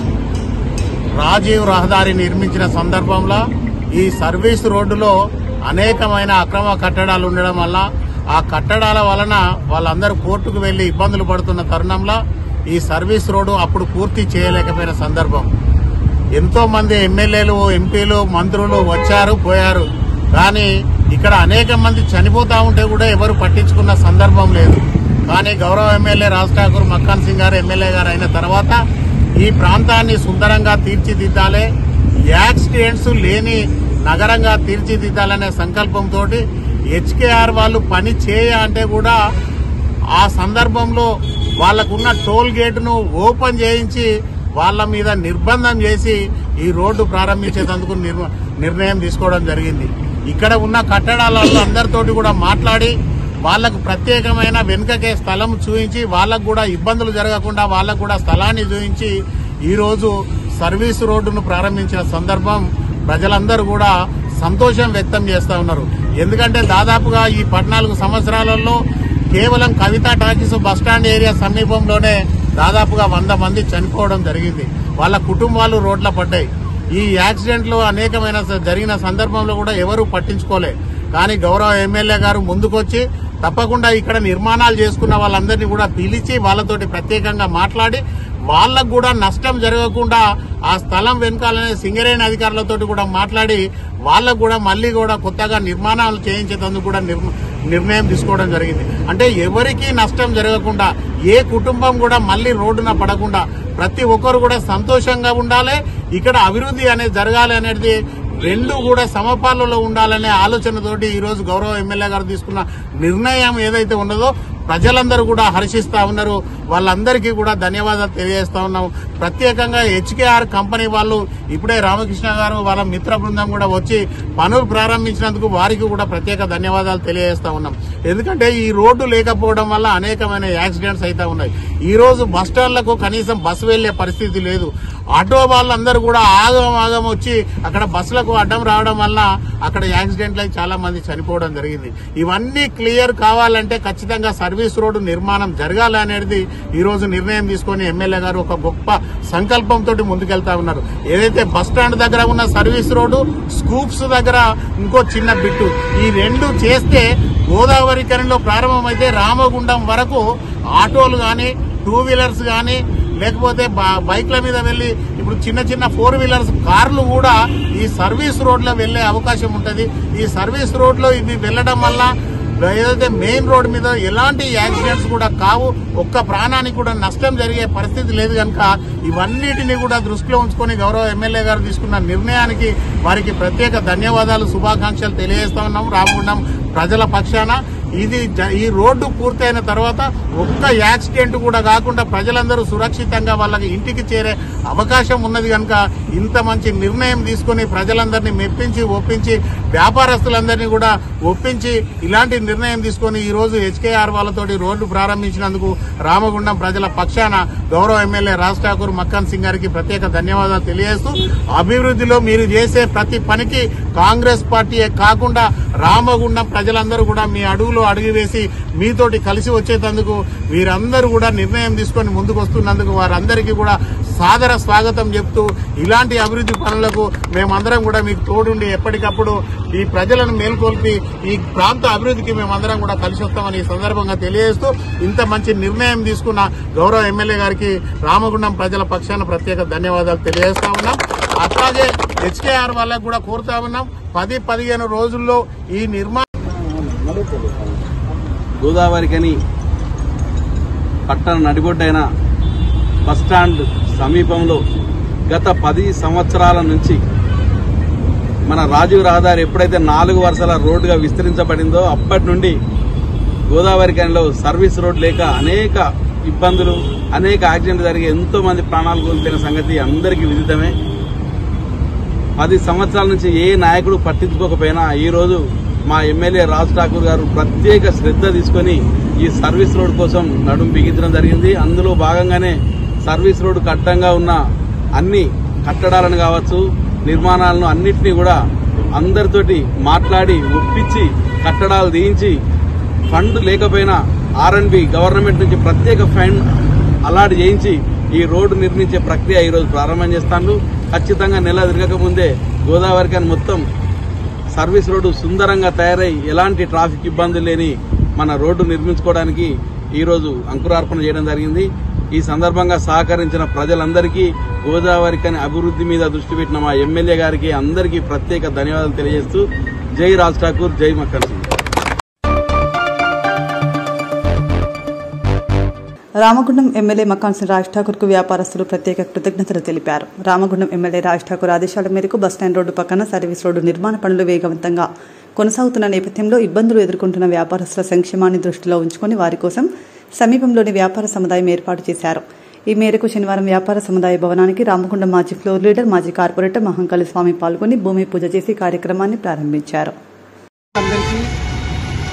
రాజీవ్ రహదారి నిర్మించిన సందర్భంలో ఈ సర్వీస్ రోడ్డులో అనేకమైన అక్రమ కట్టడాలు ఉండడం వల్ల ఆ కట్టడాల వలన వాళ్ళందరూ కోర్టుకు వెళ్లి ఇబ్బందులు పడుతున్న తరుణంలో ఈ సర్వీస్ రోడ్డు అప్పుడు పూర్తి చేయలేకపోయిన సందర్భం. ఎంతో మంది ఎమ్మెల్యేలు, ఎంపీలు, మంత్రులు వచ్చారు పోయారు. కానీ ఇక్కడ అనేక మంది చనిపోతా ఉంటే కూడా ఎవరు పట్టించుకున్న సందర్భం లేదు. కానీ గౌరవ ఎమ్మెల్యే రాజ్ ఠాకూర్ మక్కాన్ సింగ్ గారు ఎమ్మెల్యే గారు అయిన తర్వాత ఈ ప్రాంతాన్ని సుందరంగా తీర్చిదిద్దాలి, యాక్సిడెంట్స్ లేని నగరంగా తీర్చిదిద్దాలనే సంకల్పంతో హెచ్కేఆర్ వాళ్ళు పని చేయ అంటే కూడా ఆ సందర్భంలో వాళ్లకున్న టోల్ గేటును ఓపెన్ చేయించి వాళ్ళ మీద నిర్బంధం చేసి ఈ రోడ్డు ప్రారంభించేందుకు నిర్ణయం తీసుకోవడం జరిగింది. ఇక్కడ ఉన్న కట్టడాలలో అందరితోటి కూడా మాట్లాడి వాళ్లకు ప్రత్యేకమైన వెనుకకే స్థలం చూపించి వాళ్లకు కూడా ఇబ్బందులు జరగకుండా వాళ్లకు కూడా స్థలాన్ని చూపించి ఈ రోజు సర్వీస్ రోడ్డును ప్రారంభించిన సందర్భం ప్రజలందరూ కూడా సంతోషం వ్యక్తం చేస్తా ఉన్నారు. ఎందుకంటే దాదాపుగా ఈ 14 సంవత్సరాలలో కేవలం కవితా టాకీస్ బస్టాండ్ ఏరియా సమీపంలోనే దాదాపుగా 100 మంది చనిపోవడం జరిగింది. వాళ్ళ కుటుంబాలు రోడ్ల పడ్డాయి. ఈ యాక్సిడెంట్లు అనేకమైన జరిగిన సందర్భంలో కూడా ఎవరూ పట్టించుకోలే. కానీ గౌరవ ఎమ్మెల్యే గారు ముందుకొచ్చి తప్పకుండా ఇక్కడ నిర్మాణాలు చేసుకున్న వాళ్ళందరినీ కూడా పిలిచి వాళ్ళతోటి ప్రత్యేకంగా మాట్లాడి వాళ్లకు కూడా నష్టం జరగకుండా ఆ స్థలం వెనుకాలనే సింగరేణి అధికారులతో కూడా మాట్లాడి వాళ్లకు కూడా మళ్లీ కూడా కొత్తగా నిర్మాణాలు చేయించేందుకు కూడా నిర్ణయం తీసుకోవడం జరిగింది. అంటే ఎవరికీ నష్టం జరగకుండా, ఏ కుటుంబం కూడా మళ్లీ రోడ్డున పడకుండా ప్రతి ఒక్కరు కూడా సంతోషంగా ఉండాలి, ఇక్కడ అభివృద్ధి అనేది జరగాలి అనేది రెండు కూడా సమపాలలో ఉండాలనే ఆలోచనతోటి ఈ రోజు గౌరవ ఎమ్మెల్యే గారు తీసుకున్న నిర్ణయం ఏదైతే ఉన్నదో ప్రజలందరూ కూడా హర్షిస్తా ఉన్నారు. వాళ్ళందరికీ కూడా ధన్యవాదాలు తెలియజేస్తా ఉన్నాం. ప్రత్యేకంగా హెచ్కేఆర్ కంపెనీ వాళ్ళు ఇప్పుడే రామకృష్ణ గారు వాళ్ళ మిత్ర బృందం కూడా వచ్చి పనులు ప్రారంభించినందుకు వారికి కూడా ప్రత్యేక ధన్యవాదాలు తెలియజేస్తా ఉన్నాం. ఎందుకంటే ఈ రోడ్డు లేకపోవడం వల్ల అనేకమైన యాక్సిడెంట్స్ అయితే ఉన్నాయి. ఈ రోజు బస్టాండ్లకు కనీసం బస్సు వెళ్లే పరిస్థితి లేదు. ఆటో వాళ్ళందరూ కూడా ఆగం వచ్చి అక్కడ బస్సులకు అడ్డం రావడం వల్ల అక్కడ యాక్సిడెంట్లు అయి చాలా మంది చనిపోవడం జరిగింది. ఇవన్నీ క్లియర్ కావాలంటే ఖచ్చితంగా సర్వీస్ రోడ్డు నిర్మాణం జరగాలి అనేది ఈ రోజు నిర్ణయం తీసుకుని ఎమ్మెల్యే గారు ఒక గొప్ప సంకల్పంతో ముందుకెళ్తా ఉన్నారు. ఏదైతే బస్టాండ్ దగ్గర ఉన్న సర్వీస్ రోడ్డు, స్కూప్స్ దగ్గర ఇంకో చిన్న బిట్టు, ఈ రెండు చేస్తే గోదావరి కనిలో ప్రారంభమైతే రామగుండం వరకు ఆటోలు గాని, 2 వీలర్స్ గాని, లేకపోతే బైక్ల మీద వెళ్లి ఇప్పుడు చిన్న 4 వీలర్స్ కార్లు కూడా ఈ సర్వీస్ రోడ్లో వెళ్లే అవకాశం ఉంటుంది. ఈ సర్వీస్ రోడ్లో ఇవి వెళ్లడం వల్ల ఏదైతే మెయిన్ రోడ్ మీద ఎలాంటి యాక్సిడెంట్స్ కూడా కావు, ఒక్క ప్రాణానికి కూడా నష్టం జరిగే పరిస్థితి లేదు. కనుక ఇవన్నిటిని కూడా దృష్టిలో ఉంచుకొని గౌరవ ఎమ్మెల్యే గారు తీసుకున్న నిర్ణయానికి వారికి ప్రత్యేక ధన్యవాదాలు, శుభాకాంక్షలు తెలియజేస్తా ఉన్నాం. రామగుండం ప్రజల పక్షాన ఈ రోడ్డు పూర్తయిన తర్వాత ఒక్క యాక్సిడెంట్ కూడా కాకుండా ప్రజలందరూ సురక్షితంగా వాళ్ళకి ఇంటికి చేరే అవకాశం ఉన్నది. కనుక ఇంత మంచి నిర్ణయం తీసుకుని ప్రజలందరినీ మెప్పించి ఒప్పించి వ్యాపారస్తులందరినీ కూడా ఒప్పించి ఇలాంటి నిర్ణయం తీసుకుని ఈ రోజు హెచ్కేఆర్ వాళ్ళతోటి రోడ్డు ప్రారంభించినందుకు రామగుండం ప్రజల పక్షాన గౌరవ ఎమ్మెల్యే రాజ్ ఠాకూర్ మక్కాన్ సింగ్ గారికి ప్రత్యేక ధన్యవాదాలు తెలియజేస్తూ, అభివృద్ధిలో మీరు చేసే ప్రతి పనికి కాంగ్రెస్ పార్టీయే కాకుండా రామగుండం ప్రజలందరూ కూడా మీ అడుగులో అడుగు వేసి మీతోటి కలిసి వచ్చేటందుకు వీరందరూ కూడా నిర్ణయం తీసుకొని ముందుకు వస్తున్నందుకు వారందరికీ కూడా సాదర స్వాగతం చెప్తూ ఇలాంటి అభివృద్ధి పనులకు మేమందరం కూడా మీకు తోడుండి ఎప్పటికప్పుడు ఈ ప్రజలను మేల్కొల్పి ఈ ప్రాంత అభివృద్ధికి మేమందరం కూడా కలిసి వస్తామని ఈ సందర్భంగా తెలియజేస్తూ ఇంత మంచి నిర్ణయం తీసుకున్న గౌరవ ఎమ్మెల్యే గారికి రామగుండం ప్రజల పక్షాన ప్రత్యేక ధన్యవాదాలు తెలియజేస్తా ఉన్నాం. అట్లాగే హెచ్కేఆర్ వాళ్ళకు కూడా కోరుతా ఉన్నాం 10-15 రోజుల్లో ఈ నిర్మాణం గోదావరికని పట్టణ నడిబొడ్డైన బస్టాండ్ సమీపంలో గత 10 సంవత్సరాల నుంచి మన రాజీవ్ రహదారి ఎప్పుడైతే 4 వరుసల రోడ్డుగా విస్తరించబడిందో అప్పటి నుండి గోదావరికనిలో సర్వీస్ రోడ్ లేక అనేక ఇబ్బందులు, అనేక యాక్సిడెంట్లు జరిగి ఎంతో మంది ప్రాణాలు కోల్పోయిన సంగతి అందరికీ విదితమే. 10 సంవత్సరాల నుంచి ఏ నాయకుడు పట్టించుకోకపోయినా ఈరోజు మా ఎమ్మెల్యే రాజ్ ఠాకూర్ గారు ప్రత్యేక శ్రద్ధ తీసుకుని ఈ సర్వీస్ రోడ్ కోసం నడుం బిగించడం జరిగింది. అందులో భాగంగానే సర్వీస్ రోడ్డుకు అడ్డంగా ఉన్న అన్ని కట్టడాలను కావచ్చు, నిర్మాణాలను అన్నింటినీ కూడా అందరితోటి మాట్లాడి ఒప్పించి కట్టడాలు తీయించి ఫండ్ లేకపోయినా R&B గవర్నమెంట్ నుంచి ప్రత్యేక ఫండ్ అలాట్ చేయించి ఈ రోడ్డు నిర్మించే ప్రక్రియ ఈరోజు ప్రారంభం చేస్తాను. ఖచ్చితంగా నెల తిరగక ముందే గోదావరికని మొత్తం సర్వీస్ రోడ్డు సుందరంగా తయారై ఎలాంటి ట్రాఫిక్ ఇబ్బందులు లేని మన రోడ్డు నిర్మించుకోవడానికి ఈరోజు అంకురార్పణ చేయడం జరిగింది. ఈ సందర్భంగా సహకరించిన ప్రజలందరికీ, గోదావరికని అభివృద్ధి మీద దృష్టి పెట్టిన మా ఎమ్మెల్యే గారికి అందరికీ ప్రత్యేక ధన్యవాదాలు తెలియజేస్తూ జై రాజ్ ఠాకూర్, జై మక్కన్ సింగ్. రామగుండం ఎమ్మెల్యే మక్కాన్ సింగ్ రాజ్ ఠాకూర్కు వ్యాపారస్తులు ప్రత్యేక కృతజ్ఞతలు తెలిపారు. రామగుండం ఎమ్మెల్యే రాజ్ ఠాకూర్ ఆదేశాల మేరకు బస్టాండ్ రోడ్డు పక్కన సర్వీస్ రోడ్డు నిర్మాణ పనులు వేగవంతంగా కొనసాగుతున్న నేపథ్యంలో ఇబ్బందులు ఎదుర్కొంటున్న వ్యాపారస్తుల సంక్షేమాన్ని దృష్టిలో ఉంచుకుని వారి కోసం సమీపంలోని వ్యాపార సముదాయం ఏర్పాటు చేశారు. ఈ మేరకు శనివారం వ్యాపార సముదాయ భవనానికి రామగుండం మాజీ ఫ్లోర్ లీడర్, మాజీ కార్పొరేటర్ మహంకాళి స్వామి పాల్గొని భూమి పూజ చేసి కార్యక్రమాన్ని ప్రారంభించారు.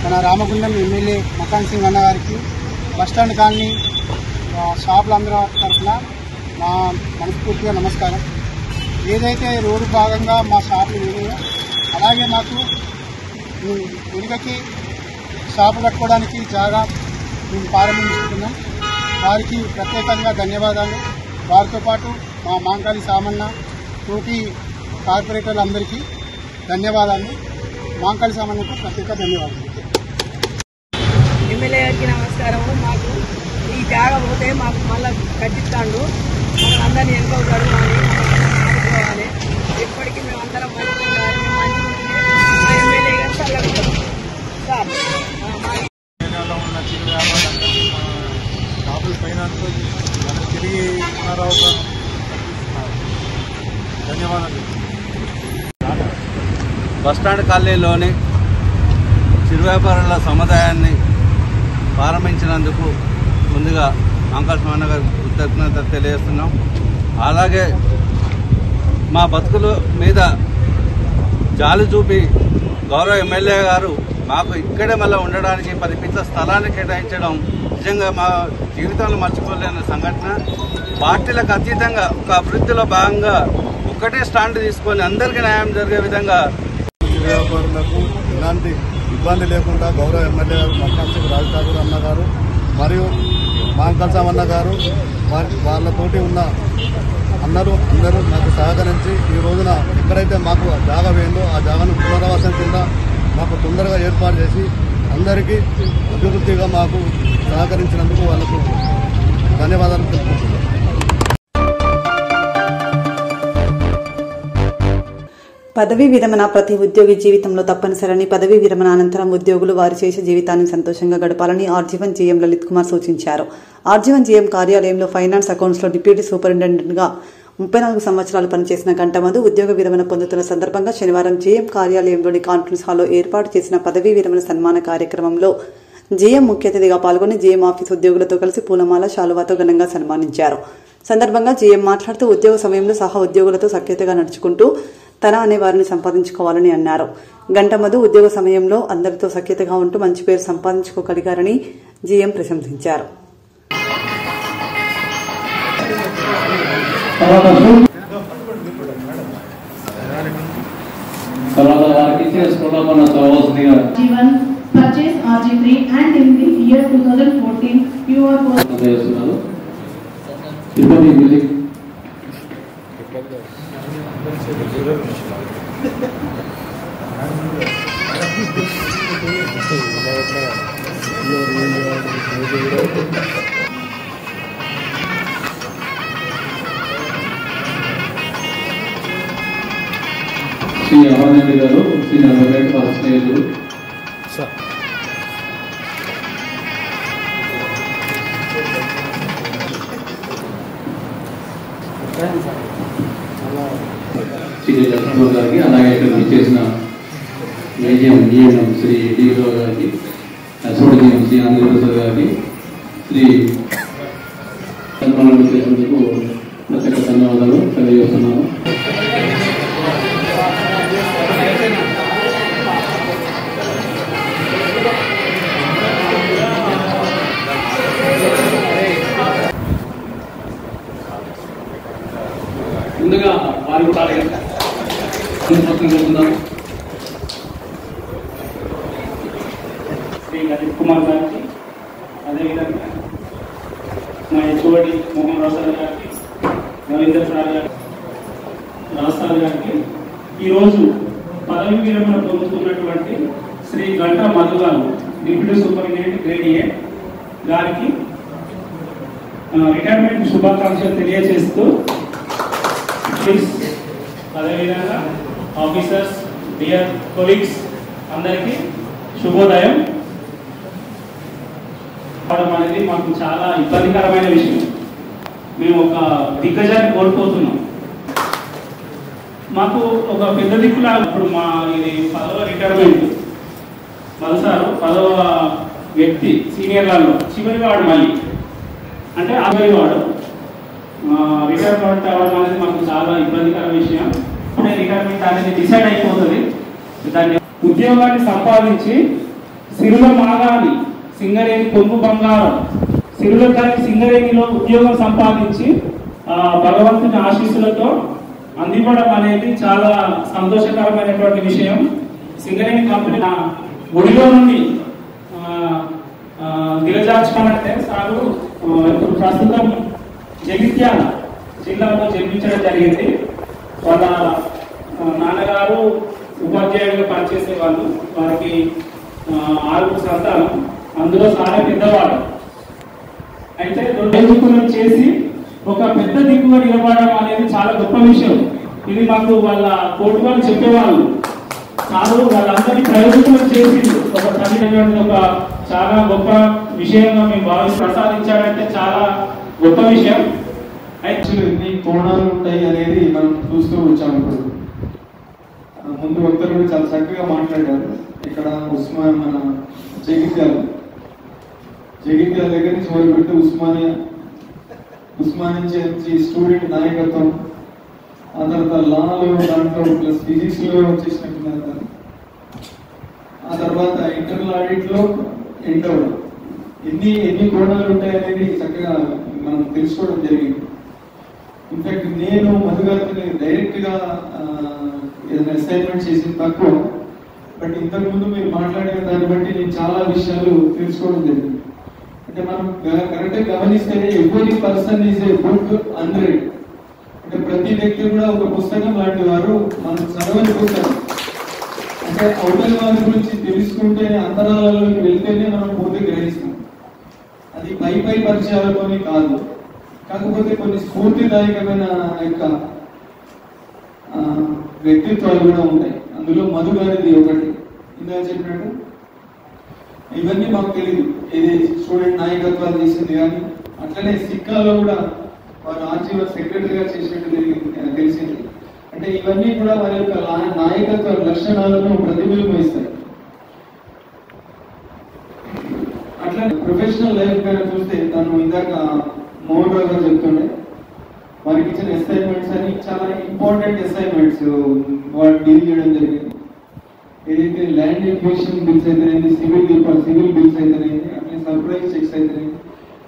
మన రామగుండం ఎమ్మెల్యే మక్కాన్ సింగ్ అన్న గారికి బస్టాండ్ కాలనీ షాపులందరూ తరఫున మా మనస్ఫూర్తిగా నమస్కారం. ఏదైతే రోడ్డు భాగంగా మా షాపులు వేయో అలాగే మాకు వెనుకకి షాపు కట్టుకోవడానికి జాగా మేము ప్రారంభించుకుంటున్నాం. వారికి ప్రత్యేకంగా ధన్యవాదాలు. వారితో పాటు మా మాంకాళి సామన్న తోటి కార్పొరేటర్లందరికీ ధన్యవాదాలు. మాంకాళి సామన్నకు ప్రత్యేక ధన్యవాదాలు. ఎమ్మెల్యే గారికి నమస్కారము. మాకు ఈ జాగా పోతే మాకు మళ్ళీ కట్టిస్తాడు, మనం అందరినీ ఎన్నుకోవాలి, ఆడుకోవాలి. ఎప్పటికీ మేమందరం మంచిగా ఉండాలి. మా ఎమ్మెల్యే గారు చల్లగలుగుతాం సార్. ఉన్న చిరు వ్యాపారాలు షాపుల ఫైనాన్స్ తిరిగి పునరావృతం ధన్యవాదాలు. బస్టాండ్ కాలనీలోని చిరు వ్యాపారుల సముదాయాన్ని ప్రారంభించినందుకు ముందుగా అంకల్ స్వామి గారికి కృతజ్ఞత తెలియజేస్తున్నాం. అలాగే మా బతుకుల మీద జాలి చూపి గౌరవ ఎమ్మెల్యే గారు మాకు ఇక్కడే మళ్ళీ ఉండడానికి 10 ఫీట్ల స్థలాన్ని కేటాయించడం నిజంగా మా జీవితంలో మర్చిపోలేని సంఘటన. పార్టీలకు అతీతంగా ఒక అభివృద్ధిలో భాగంగా ఒక్కటే స్టాండ్ తీసుకొని అందరికీ న్యాయం జరిగే విధంగా వ్యాపారులకు ఎలాంటి ఇబ్బంది లేకుండా గౌరవ ఎమ్మెల్యే గారు మక్కాన్ సింగ్ రాజ్ ఠాకూర్ అన్న గారు మరియు మాంకాళి సామన్న గారు వాళ్ళతోటి ఉన్న అందరూ నాకు సహకరించి ఈ రోజున ఎక్కడైతే మాకు జాగా వేయందో ఆ జాగాను పునరావాసం కింద మాకు తొందరగా ఏర్పాటు చేసి అందరికీ అభివృద్ధిగా మాకు సహకరించినందుకు వాళ్ళకు ధన్యవాదాలు తెలుపుతున్నాను. పదవీ విరమణ ప్రతి ఉద్యోగి జీవితంలో తప్పనిసరని, పదవీ విరమణ అనంతరం ఉద్యోగులు వారి చేసే జీవితాన్ని సంతోషంగా గడపాలని ఆర్జీవన్ జీఎం లలిత్ కుమార్ సూచించారు. ఆర్జీవన్ జీఎం కార్యాలయంలో ఫైనాన్స్ అకౌంట్స్లో డిప్యూటీ సూపరింటెండెంట్గా 34 సంవత్సరాలు పనిచేసిన గంటమధు ఉద్యోగ విరమణ పొందుతున్న సందర్భంగా శనివారం జీఎం కార్యాలయంలోని కాన్ఫరెన్స్ హాల్లో ఏర్పాటు చేసిన పదవీ విరమణ సన్మాన కార్యక్రమంలో జీఎం ముఖ్య అతిథిగా పాల్గొని జీఎం ఆఫీస్ ఉద్యోగులతో కలిసి పూలమాల, శాలువాతో ఘనంగా సన్మానించారు. సందర్భంగా జీఎం మాట్లాడుతూ ఉద్యోగ సమయంలో సహా ఉద్యోగులతో సఖ్యతగా నడుచుకుంటూ తన అనే వారిని సంపాదించుకోవాలని అన్నారు. గంటమధు ఉద్యోగ సమయంలో అందరితో సఖ్యతగా ఉంటూ మంచి పేరు సంపాదించుకోగలిగారని జీఎం ప్రశంసించారు. जीवन purchase RG3 and in the year 2014 you are Shri Amarnath గారు senior advocate first stage Shri Lakshman గారికి, అలాగే ఇక్కడ చేసిన ఏజీఎం డిఎన్ఎం శ్రీ డిఓ గారికి, అసోడిఎం శ్రీ ఆంధ్రప్రసాద్ గారికి, శ్రీ సన్మానం చేసినందుకు ప్రత్యేక ధన్యవాదాలు తెలియజేస్తున్నాను. ముందుగా వారి కూడా కోరుతున్నాం. శ్రీ లలిత్ కుమార్ గారికి, అదేవిధంగా మా హెచ్ఓడి మోహన్ రావు సార్ గారికి, రవీందర్ సార్ గారికి, రాజ్ సార్ గారికి, ఈరోజు పదవి విరమణ పొందుతున్నటువంటి శ్రీ గంటా మధు గారు డిప్యూటీ సూపరింటెండెంట్ గ్రేడ్ ఏ గారికి రిటైర్మెంట్ శుభాకాంక్షలు తెలియజేస్తూ, అదేవిధంగా ఆఫీసర్స్, డియర్ కొలీగ్స్ అందరికీ శుభోదయం. అనేది మాకు చాలా ఇబ్బందికరమైన విషయం. మేము ఒక దిగ్గజాన్ని కోల్పోతున్నాం. మాకు ఒక పెద్ద దిక్కులా ఇప్పుడు మా ఇది 10వ రిటైర్మెంట్. మరోసారి 10వ వ్యక్తి సీనియర్లలో చివరి వాడు మళ్ళీ అంటే 60వ వాడు రిటైర్మెంట్ అవ్వడం అనేది మాకు చాలా ఇబ్బందికర విషయం. ఇప్పుడే రిటైర్మెంట్ అనేది డిసైడ్ అయిపోతుంది. దాన్ని ఉద్యోగాన్ని సంపాదించి సిరుల మాగాని సింగరేణి పొంగు బంగారం సిరుల దాని సింగరేణిలో ఉద్యోగం సంపాదించి భగవంతుని ఆశీస్సులతో అందివ్వడం అనేది చాలా సంతోషకరమైనటువంటి విషయం. సింగరేణి కంపెనీ ఒడిలో నుండి దిగజార్చుకోవాలంటే సారు ఇప్పుడు ప్రస్తుతం జగిత్యాల జిల్లాలో జన్మించడం జరిగింది. వాళ్ళ నాన్నగారు ఉపాధ్యాయుడిగా పనిచేసే వాళ్ళు. వారికి 6 సంతానం, అందులో చాలా పెద్దవాడు. అయితే దుర్యోగం చేసి ఒక పెద్ద దిక్కుగా నిలబడడం అనేది చాలా గొప్ప విషయం. ఇది మాకు వాళ్ళ కోర్టు వాళ్ళు చెప్పేవాళ్ళు. సారు వాళ్ళందరినీ ప్రయోజనం చేసి ఒక తల్లిదండ్రులు ఒక చాలా గొప్ప విషయంగా మేము భావించి ప్రసాదించాడంటే చాలా గొప్ప విషయం. ఎన్ని కోణాలు ఉంటాయి అనేది మనం చూస్తూ వచ్చాము. ముందు వక్తలు కూడా చాలా చక్కగా మాట్లాడారు. ఇక్కడ ఉస్మాన్ మన జగిత్యాల దగ్గర నుంచి మొదలు పెడితే ఉస్మానియా నుంచి స్టూడెంట్ నాయకత్వం, ఆ తర్వాత లాలో దాంట్లో ప్లస్ ఫిజిక్స్ లో వచ్చేసినట్టున్నారు. ఆ తర్వాత ఇంటర్నల్ ఆడిట్ లో ఎంటర్ ఎన్ని కోణాలు ఉంటాయి అనేది చక్కగా మనం తెలుసుకోవడం జరిగింది. ఇన్ఫాక్ట్ నేను మధుగారిని డైరెక్ట్ గా ఏదైనా అసైన్మెంట్ చేసింది తక్కువ, బట్ ఇంతకు ముందు మీరు మాట్లాడిన దాన్ని బట్టి నేను చాలా విషయాలు తెలుసుకోవడం జరిగింది. అంటే మనం కరెక్ట్ గా గమనిస్తే every person is a book unread. అంటే ప్రతి వ్యక్తి కూడా ఒక పుస్తకం లాంటి వారు, మనం చదవని పుస్తకం. అంటే అవతల వారి గురించి తెలుసుకుంటే అంతరాలలోకి వెళ్తేనే మనం పూర్తి గ్రహిస్తాం. అది పై పరిచయాలతోనే కాదు, కాకపోతే కొన్ని స్ఫూర్తిదాయకమైన యొక్క వ్యక్తిత్వాలు కూడా ఉంటాయి. అందులో మధు గారిది ఒకటి. ఇందాక చెప్పినట్టు ఇవన్నీ మాకు తెలియదు. ఇది స్టూడెంట్ నాయకత్వాలు చేసింది, కానీ అట్లనే సిక్కాలో కూడా వారు ఆర్జీవర్ సెక్రటరీగా చేసినట్టు తెలిసింది. అంటే ఇవన్నీ కూడా వారి యొక్క నాయకత్వ లక్షణాలను ప్రతిబింబిస్తాయి. అట్లా ప్రొఫెషనల్ లైఫ్ పైన చూస్తే తను ఇందాక మోహన్ రావు గారు చెప్తుండే వారికి ఇచ్చిన అసైన్మెంట్స్ అని చాలా ఇంపార్టెంట్ అసైన్మెంట్స్ వాళ్ళు డీల్ చేయడం జరిగింది. ఏదైతే ల్యాండ్ ఎక్విజిషన్ బిల్స్ అయితేనేది, సివిల్ బిల్స్ అయితేనేది, అట్లే సర్ప్రైజ్ చెక్స్ అయితేనేది,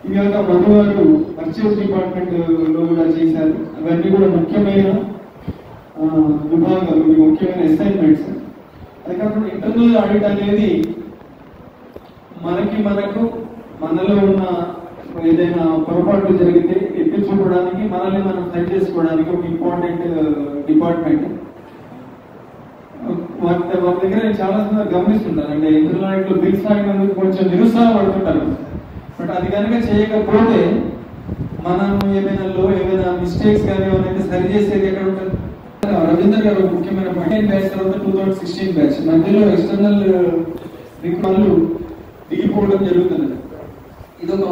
ఇవి కాక మధు గారు పర్చేస్ డిపార్ట్మెంట్ లో కూడా చేశారు. అవన్నీ కూడా ముఖ్యమైన విభాగాలు, ముఖ్యమైన అసైన్మెంట్స్. అది కాకుండా ఇంటర్నల్ ఆడిట్ అనేది మనకు మనలో ఉన్న ఏదైనా పొరపాట్లు జరిగితే ఎత్తి చూపడానికి మనల్ని మనం సరి చేసుకోవడానికి ఒక ఇంపార్టెంట్ డిపార్ట్మెంట్. వాటి దగ్గర నేను చాలా గమనిస్తుంటాను. అంటే ఇంటర్నెట్లో బిల్స్ ఆగినందుకు కొంచెం నిరుత్సాహపడుతుంటారు. బట్ అది కనుక చేయకపోతే మనం ఏమైనా మిస్టేక్స్ కానీ ఏమైనా సరి చేసేది ఎక్కడ ఉంటుంది? రవీందర్ గారు ముఖ్యమైన పాయింట్ బ్యాచ్ తర్వాత 2016 బ్యాచ్ మధ్యలో ఎక్స్టర్నల్ రిక్రూట్లు దిగిపోవడం జరుగుతున్నది. ఇదొక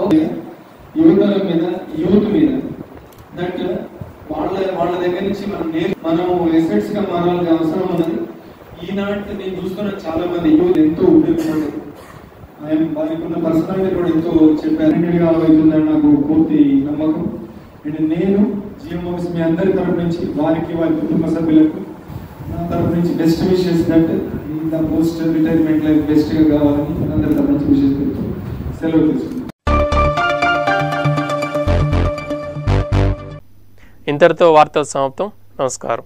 యువతల మీద యూత్ మీద దట్ వాళ్ళ దగ్గర నుంచి మనం ఎసెట్స్ గా మారాల్సిన అవసరం ఉన్నది. ఈనాటి నేను చూస్తున్న చాలా మంది యూత్ ఎంతో ఉపయోగపడేది. వారికి ఉన్న పర్సనాలిటీ కూడా ఎంతో చెప్పారు అవుతుందని నాకు పూర్తి నమ్మకం. అండ్ నేను జిఎంఓస్ మీ అందరి తరపు నుంచి వారికి వారి కుటుంబ సభ్యులకు నా తరపు నుంచి బెస్ట్ విషెస్ దట్ ఇంకా పోస్ట్ రిటైర్మెంట్ లైఫ్ బెస్ట్ గా కావాలని అందరి తరపు నుంచి విషెస్ పెడుతూ సెలవు తీసుకుంటాను. ఇంతటితో వార్తలు సమాప్తం. నమస్కారం.